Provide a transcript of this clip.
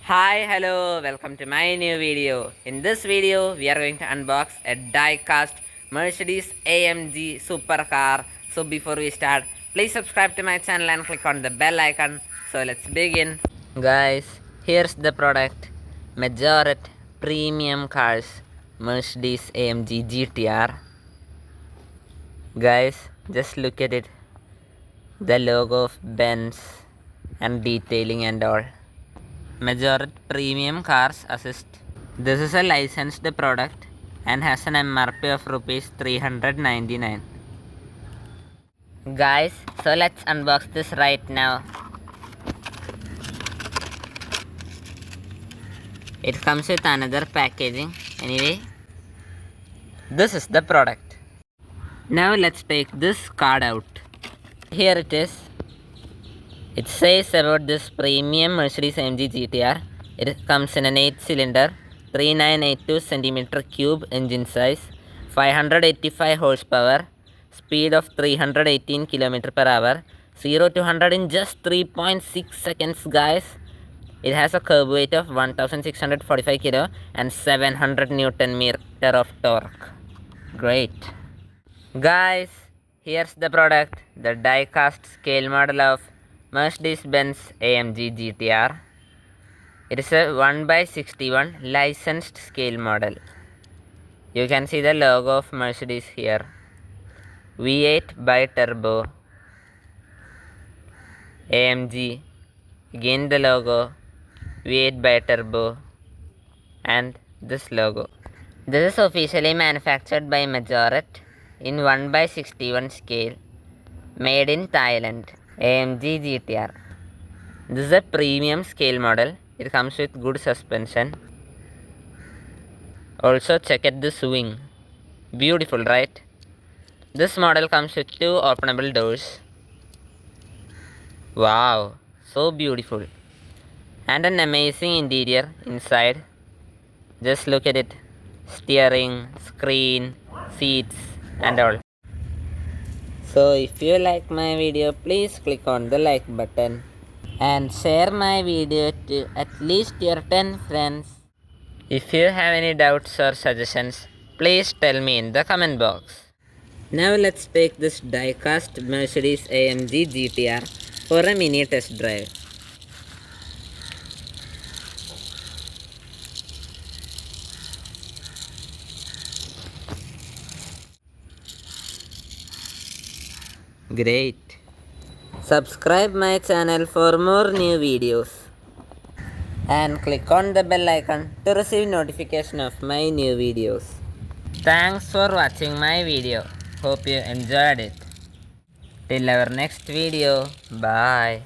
Hi, hello, welcome to my new video. In this video, we are going to unbox a die-cast Mercedes AMG supercar. So before we start, please subscribe to my channel and click on the bell icon. So let's begin. Guys, here's the product. Majorette Premium Cars Mercedes AMG GTR. Guys, just look at it. The logo of Benz and detailing and all. Majorette Premium Cars Assist. This is a licensed product and has an MRP of rupees 399. Guys, so let's unbox this right now. It comes with another packaging. Anyway, this is the product. Now let's take this card out. Here it is. It says about this premium Mercedes AMG GTR. It comes in an 8-cylinder, 3982 cm3 engine size, 585 horsepower, speed of 318 km per hour, 0 to 100 in just 3.6 seconds, guys. It has a curb weight of 1645 kilo and 700 Newton meter of torque. Great. Guys, here's the product, the die-cast scale model of Mercedes-Benz AMG GTR. It is a 1/61 licensed scale model. You can see the logo of Mercedes here. V8 bi-turbo. AMG. Again the logo. V8 bi-turbo. And this logo. This is officially manufactured by Majorette in 1/61 scale. Made in Thailand. AMG GTR. This is a premium scale model. It comes with good suspension. Also check at this wing. Beautiful, right? This model comes with 2 openable doors. Wow, so beautiful. And an amazing interior inside. Just look at it. Steering, screen, seats and all. So if you like my video, please click on the like button and share my video to at least your 10 friends. If you have any doubts or suggestions, please tell me in the comment box. Now let's take this die-cast Mercedes AMG GTR for a mini test drive. Great. Subscribe my channel for more new videos and click on the bell icon to receive notification of my new videos. Thanks for watching my video. Hope you enjoyed it. Till our next video. Bye.